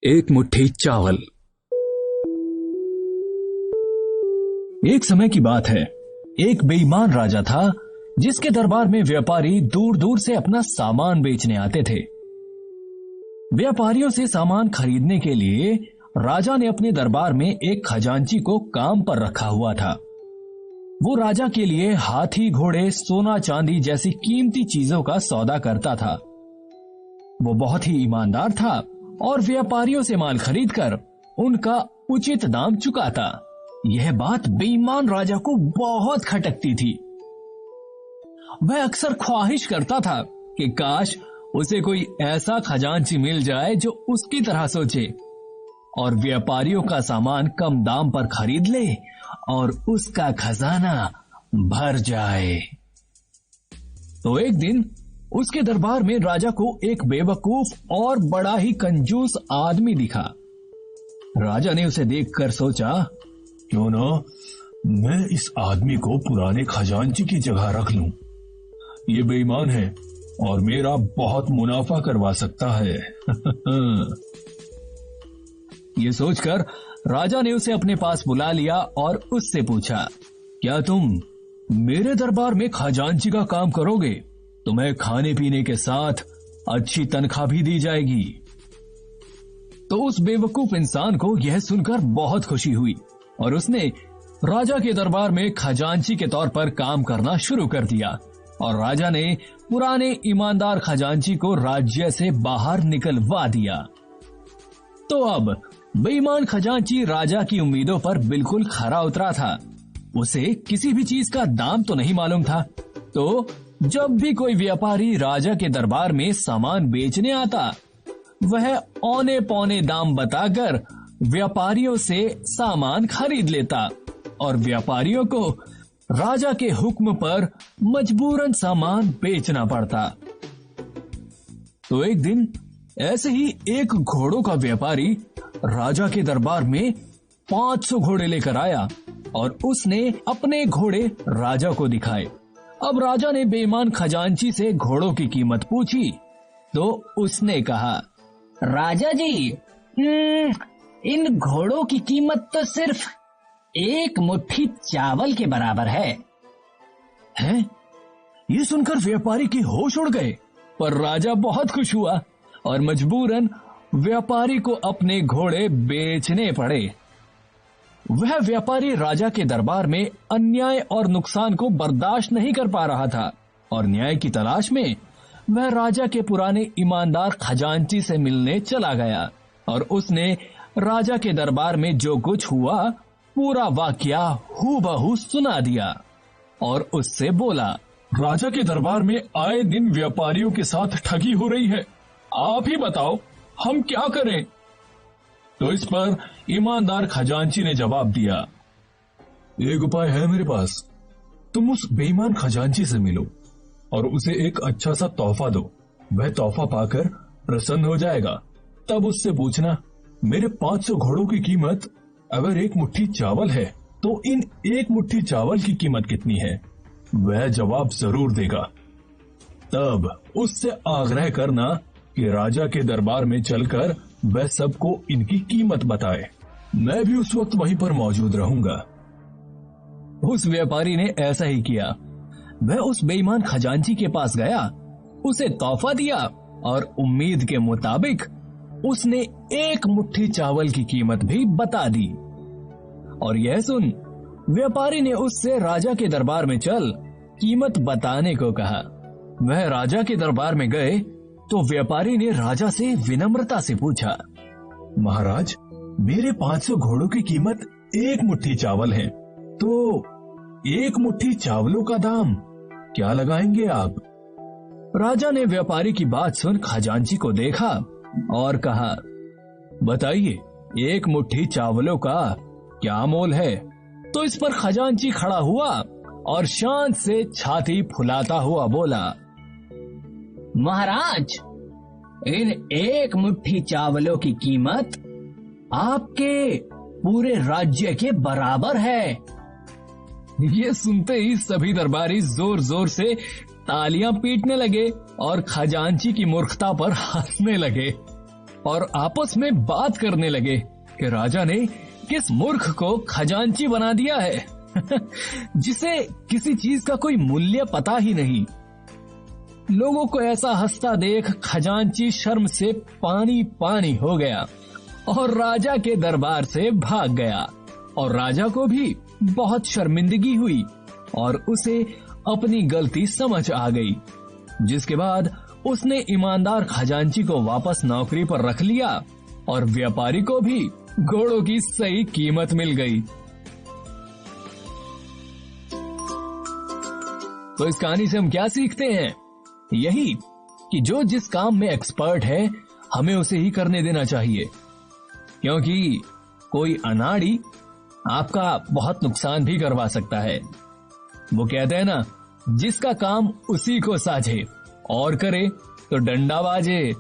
एक मुट्ठी चावल। एक समय की बात है, एक बेईमान राजा था जिसके दरबार में व्यापारी दूर दूर से अपना सामान बेचने आते थे। व्यापारियों से सामान खरीदने के लिए राजा ने अपने दरबार में एक खजांची को काम पर रखा हुआ था। वो राजा के लिए हाथी, घोड़े, सोना, चांदी जैसी कीमती चीजों का सौदा करता था। वो बहुत ही ईमानदार था और व्यापारियों से माल खरीदकर उनका उचित दाम चुकाता। यह बात बेईमान राजा को बहुत खटकती थी। वह अक्सर ख्वाहिश करता था कि काश उसे कोई ऐसा खजांची मिल जाए जो उसकी तरह सोचे और व्यापारियों का सामान कम दाम पर खरीद ले और उसका खजाना भर जाए। तो एक दिन उसके दरबार में राजा को एक बेवकूफ और बड़ा ही कंजूस आदमी दिखा। राजा ने उसे देखकर सोचा, क्यों ना मैं इस आदमी को पुराने खजांची की जगह रख लूं। ये बेईमान है और मेरा बहुत मुनाफा करवा सकता है। ये सोचकर राजा ने उसे अपने पास बुला लिया और उससे पूछा, क्या तुम मेरे दरबार में खजांची का काम करोगे? तुम्हें खाने पीने के साथ अच्छी तनख्वाह भी दी जाएगी। तो उस बेवकूफ इंसान को यह सुनकर बहुत खुशी हुई और उसने राजा के दरबार में खजांची के तौर पर काम करना शुरू कर दिया और राजा ने पुराने ईमानदार खजांची को राज्य से बाहर निकलवा दिया। तो अब बेईमान खजांची राजा की उम्मीदों पर बिल्कुल खरा उतरा था। उसे किसी भी चीज का दाम तो नहीं मालूम था, तो जब भी कोई व्यापारी राजा के दरबार में सामान बेचने आता, वह औने पौने दाम बताकर व्यापारियों से सामान खरीद लेता और व्यापारियों को राजा के हुक्म पर मजबूरन सामान बेचना पड़ता। तो एक दिन ऐसे ही एक घोड़ों का व्यापारी राजा के दरबार में 500 घोड़े लेकर आया और उसने अपने घोड़े राजा को दिखाए। अब राजा ने बेईमान खजांची से घोड़ों की कीमत पूछी तो उसने कहा, राजा जी, इन घोड़ों की कीमत तो सिर्फ एक मुट्ठी चावल के बराबर है। हैं? ये सुनकर व्यापारी के होश उड़ गए, पर राजा बहुत खुश हुआ और मजबूरन व्यापारी को अपने घोड़े बेचने पड़े। वह व्यापारी राजा के दरबार में अन्याय और नुकसान को बर्दाश्त नहीं कर पा रहा था और न्याय की तलाश में वह राजा के पुराने ईमानदार खजांची से मिलने चला गया और उसने राजा के दरबार में जो कुछ हुआ पूरा वाकया हूबहू सुना दिया और उससे बोला, राजा के दरबार में आए दिन व्यापारियों के साथ ठगी हो रही है। आप ही बताओ हम क्या करें? तो इस पर ईमानदार खजांची ने जवाब दिया, एक उपाय है मेरे पास। तुम उस बेईमान खजांची से मिलो और उसे एक अच्छा सा तोहफा दो। वह तोहफा पाकर प्रसन्न हो जाएगा। तब उससे पूछना, मेरे 500 घोड़ों की कीमत अगर एक मुट्ठी चावल है तो इन एक मुट्ठी चावल की कीमत कितनी है? वह जवाब जरूर देगा। तब उससे आग्रह करना कि राजा के दरबार में चलकर वह सबको इनकी कीमत बताए। मैं भी उस वक्त वहीं पर मौजूद रहूंगा। उस व्यापारी ने ऐसा ही किया। वह उस बेईमान खजांची के पास गया, उसे तोहफा दिया और उम्मीद के मुताबिक उसने एक मुट्ठी चावल की कीमत भी बता दी। और यह सुन व्यापारी ने उससे राजा के दरबार में चल कीमत बताने को कहा। वह राजा के दरबार में गए तो व्यापारी ने राजा से विनम्रता से पूछा, महाराज, मेरे 500 घोड़ों की कीमत एक मुट्ठी चावल है, तो एक मुट्ठी चावलों का दाम क्या लगाएंगे आप? राजा ने व्यापारी की बात सुन खजांची को देखा और कहा, बताइए एक मुट्ठी चावलों का क्या मोल है? तो इस पर खजांची खड़ा हुआ और शान से छाती फुलाता हुआ बोला, महाराज, इन एक मुट्ठी चावलों की कीमत आपके पूरे राज्य के बराबर है। ये सुनते ही सभी दरबारी जोर जोर से तालियां पीटने लगे और खजांची की मूर्खता पर हंसने लगे। और आपस में बात करने लगे कि राजा ने किस मूर्ख को खजांची बना दिया है जिसे किसी चीज का कोई मूल्य पता ही नहीं। लोगों को ऐसा हंसता देख खजांची शर्म से पानी पानी हो गया और राजा के दरबार से भाग गया। और राजा को भी बहुत शर्मिंदगी हुई और उसे अपनी गलती समझ आ गई, जिसके बाद उसने ईमानदार खजांची को वापस नौकरी पर रख लिया और व्यापारी को भी घोड़ों की सही कीमत मिल गई। तो इस कहानी से हम क्या सीखते हैं? यही कि जो जिस काम में एक्सपर्ट है हमें उसे ही करने देना चाहिए, क्योंकि कोई अनाड़ी आपका बहुत नुकसान भी करवा सकता है। वो कहते हैं ना, जिसका काम उसी को साझे और करे तो डंडा बाजे।